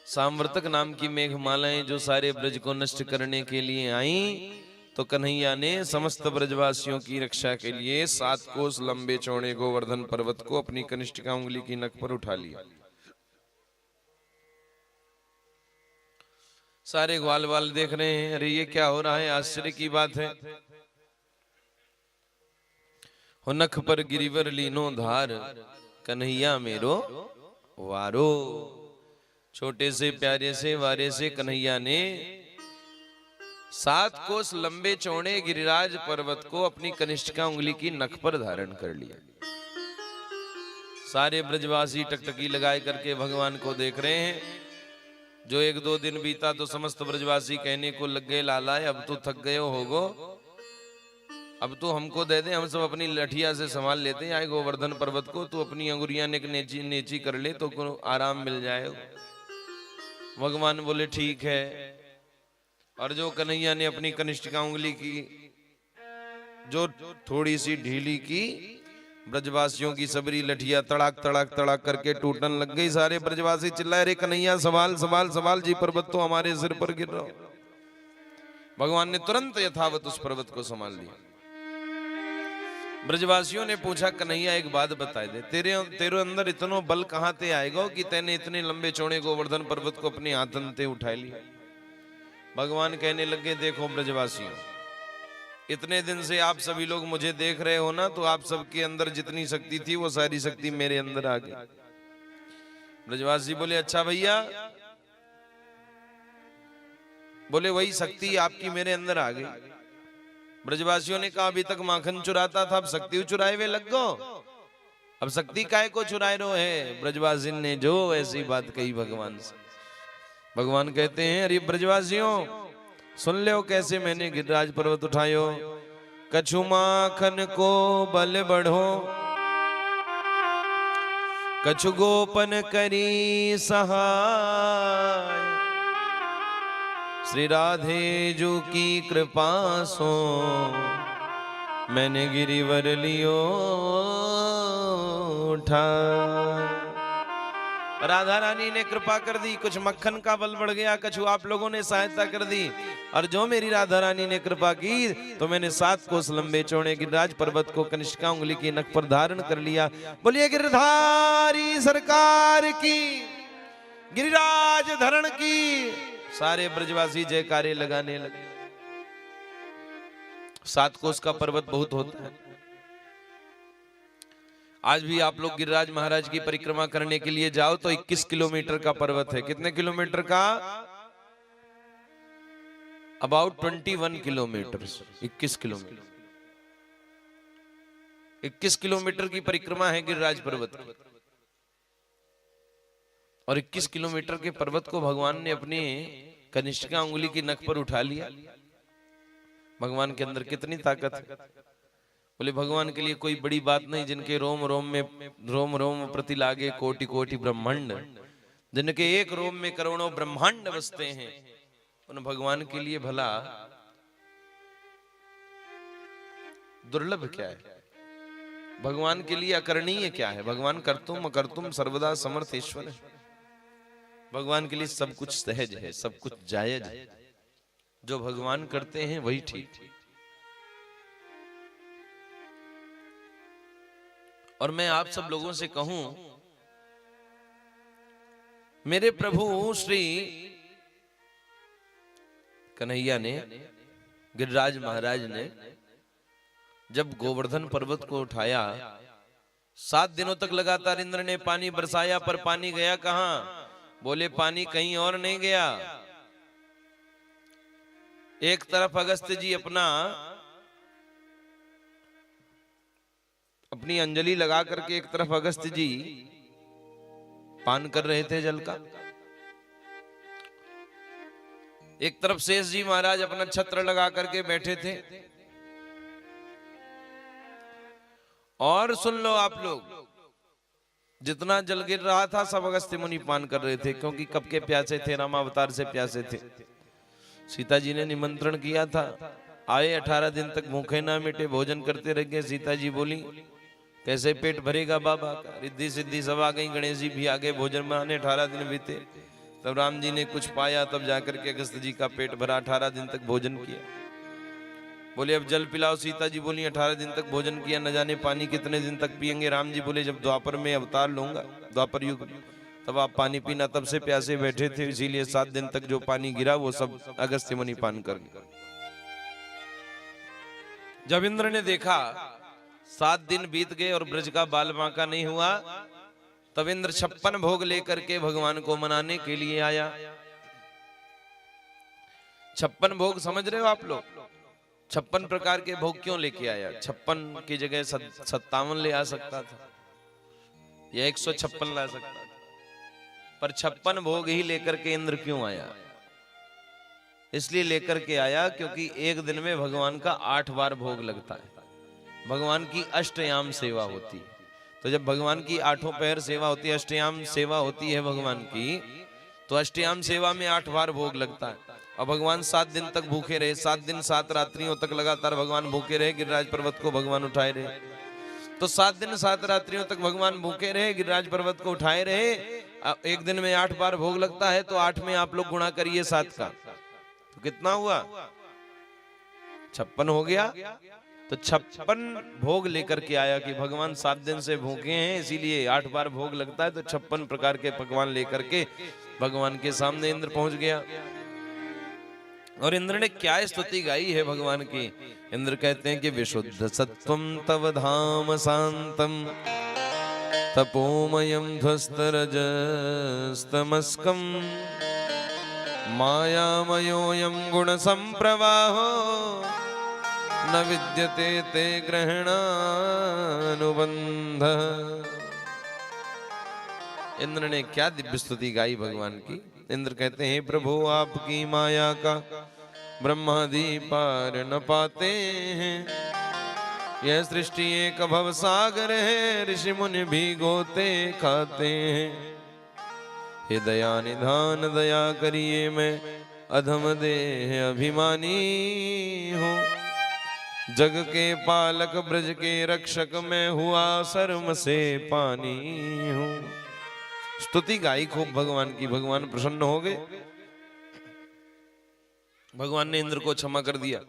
सामवर्तक नाम की मेघमालाएं जो सारे ब्रज को नष्ट करने के लिए आईं, तो कन्हैया ने समस्त ब्रजवासियों की रक्षा के लिए 7 कोस लंबे चौड़े गोवर्धन पर्वत को अपनी कनिष्ठिका उंगली की नख पर उठा लिया। सारे ग्वाल वाल देख रहे हैं, अरे ये क्या हो रहा है, आश्चर्य की बात है। हो नख पर गिरिवर लीनो धार, कन्हैया मेरो वारो। छोटे से प्यारे से वारे से कन्हैया ने 7 कोस लंबे चौड़े गिरिराज पर्वत को अपनी कनिष्ठिका उंगली की नख पर धारण कर लिया। सारे ब्रजवासी टकटकी लगाए करके भगवान को देख रहे हैं। जो 1-2 दिन बीता तो समस्त ब्रजवासी कहने को लग गए, लाला अब तो थक गए होगो, अब तो हमको दे दे, हम सब अपनी लठिया से संभाल लेते हैं। आए गोवर्धन पर्वत को तू अपनी अंगुरियां ने नेची नेची कर ले तो आराम मिल जाए। भगवान बोले ठीक है। और जो कन्हैया ने अपनी कनिष्ठिका उंगली की जो थोड़ी सी ढीली की, ब्रजवासियों की सबरी लठिया तड़ाक तड़ाक तड़ाक करके टूटने लग गई। सारे ब्रजवासी चिल्लाए, रे कन्हैया संभाल संभाल संभाल जी, पर्वत तो हमारे सिर पर गिर रहा। भगवान ने तुरंत यथावत उस पर्वत को संभाल लिया। ब्रजवासियों ने पूछा, कन्हैया एक बात बता दे, तेरे अंदर इतना बल कहां ते आएगा कि तेने इतने लंबे चौड़े गोवर्धन पर्वत को अपने हाथन ते उठा लिया। भगवान कहने लगे, देखो ब्रजवासियों, इतने दिन से आप सभी लोग मुझे देख रहे हो ना, तो आप सबके अंदर जितनी शक्ति थी वो सारी शक्ति मेरे अंदर आ गई। ब्रजवासी बोले, अच्छा भैया, बोले वही शक्ति आपकी मेरे अंदर आ गई। ब्रजवासियों ने कहा, अभी तक माखन चुराता था, अब शक्ति चुराए हुए लग गो, अब शक्ति काय को चुराए रो है। ब्रजवासी ने जो ऐसी बात कही भगवान से, भगवान कहते हैं, अरे ब्रजवासियों सुन लो कैसे मैंने गिरिराज पर्वत उठायो। कछु माखन को बल बढ़ो, कछु गोपन करी सहाय, श्री राधे जू की कृपा सो मैंने गिरिवर लियो उठा। राधा रानी ने कृपा कर दी, कुछ मक्खन का बल बढ़ गया, कछु आप लोगों ने सहायता कर दी, और जो मेरी राधा रानी ने कृपा की तो मैंने 7 कोस लंबे चौड़े गिरिराज पर्वत को कनिष्ठिका उंगली की नख पर धारण कर लिया। बोलिए गिरधारी सरकार की, गिरिराज धरण की। सारे ब्रजवासी जयकारे लगाने लगे। 7 कोस का पर्वत बहुत होता है। आज भी आप लोग गिरिराज महाराज की परिक्रमा करने के लिए जाओ तो 21 किलोमीटर का पर्वत है। कितने किलोमीटर का? About 21 kilometre. 21 किलोमीटर 21 किलोमीटर की परिक्रमा है गिरिराज पर्वत की। और 21 किलोमीटर के पर्वत को भगवान ने अपनी कनिष्ठिका उंगली की नख पर उठा लिया। भगवान के अंदर कितनी ताकत है। बोले भगवान के लिए कोई बड़ी बात नहीं, जिनके रोम रोम प्रति लागे कोटि कोटि ब्रह्मांड, जिनके एक रोम में करोड़ों ब्रह्मांड बसते हैं, उन भगवान के लिए भला दुर्लभ क्या है? भगवान के लिए अकरणीय क्या है? भगवान कर्तुम अकर्तुम सर्वदा समर्थ ईश्वर है। भगवान के लिए सब कुछ सहज है, सब कुछ जायज है। जो भगवान करते हैं वही ठीक। और मैं आप सब लोगों से कहूं, मेरे प्रभु श्री कन्हैया ने, गिरिराज महाराज ने जब गोवर्धन पर्वत को उठाया, 7 दिनों तक लगातार इंद्र ने पानी बरसाया, पर पानी गया कहां? बोले पानी कहीं और नहीं गया। एक तरफ अगस्त्य जी अपनी अंजलि लगा करके, एक तरफ अगस्त्य जी पान कर रहे थे जल का, एक तरफ शेष जी महाराज अपना छत्र लगा करके बैठे थे। और सुन लो आप लोग, जितना जल गिर रहा था सब अगस्त्य मुनि पान कर रहे थे, क्योंकि कब के प्यासे थे, रामावतार से प्यासे थे। सीता जी ने निमंत्रण किया था, आए 18 दिन तक भूखे ना मिटे, भोजन करते रह गए। सीता जी बोली कैसे पेट भरेगा बाबा का, रिद्धि सिद्धि सब आ गई, गणेश जी भी आ गए, भोजन बनाने 18 दिन बीते। तब राम जी ने कुछ पाया, तब जाकर के अगस्त जी का पेट भरा, 18 दिन तक भोजन किया। बोले अब जल पिलाओ। सीता जी बोली 18 दिन तक भोजन किया, न जाने पानी कितने दिन तक पियेंगे। राम जी बोले जब द्वापर में अवतार लूंगा, द्वापर युग, तब आप पानी पीना। तब से प्यासे बैठे थे, इसीलिए 7 दिन तक जो पानी गिरा वो सब अगस्त्य मुनि पान कर गए। जब इंद्र ने देखा 7 दिन बीत गए और ब्रज का बाल बांका नहीं हुआ, तब इंद्र 56 भोग लेकर के भगवान को मनाने के लिए आया। 56 भोग समझ रहे हो आप लोग? 56 प्रकार के भोग क्यों लेके आया? 56 की जगह 57 ले आ सकता था, या 156 ला सकता था, पर 56 भोग ही लेकर के इंद्र क्यों आया? इसलिए लेकर के आया क्योंकि एक दिन में भगवान का 8 बार भोग लगता है। भगवान की अष्टयाम सेवा होती है। तो जब भगवान की 8 पहर सेवा होती है, अष्टयाम सेवा होती है भगवान की, तो अष्टयाम सेवा में 8 बार भोग लगता है। और भगवान 7 दिन तक भूखे रहे, 7 दिन 7 रात्रियों तक लगातार भगवान भूखे रहे, गिरिराज पर्वत को भगवान उठाए रहे। तो 7 दिन 7 रात्रियों तक भगवान भूखे रहे, गिरिराज पर्वत को उठाए रहे। एक दिन में 8 बार भोग लगता है, तो 8 में आप लोग गुणा करिए 7 का, तो कितना हुआ? 56 हो गया। तो 56 भोग लेकर के आया कि भगवान 7 दिन से भूखे हैं, इसीलिए 8 बार भोग लगता है। तो 56 प्रकार के पकवान लेकर के भगवान के सामने इंद्र पहुंच गया। और इंद्र ने क्या स्तुति गाई है भगवान की। इंद्र कहते हैं कि विशुद्ध सत्वम तव धाम शांतम तपोमयम ध्वस्तरजस्तमस्कम मायामयोऽयं गुण संप्रवाहो न विद्यते ते ग्रहणानुबंध। इंद्र ने क्या दिव्य स्तुति गाई भगवान की। इंद्र कहते हैं प्रभु आपकी माया का ब्रह्मादि पार न पाते हैं। यह सृष्टि एक भव सागर है, ऋषि मुनि भी गोते खाते हैं। हे दया निधान दया करिए, मैं अधम देह अभिमानी हूँ। जग के पालक ब्रज के रक्षक मैं हुआ शर्म से पानी हूँ। स्तुति गाई खूब भगवान की। भगवान प्रसन्न हो गए। भगवान ने इंद्र को क्षमा कर दिया।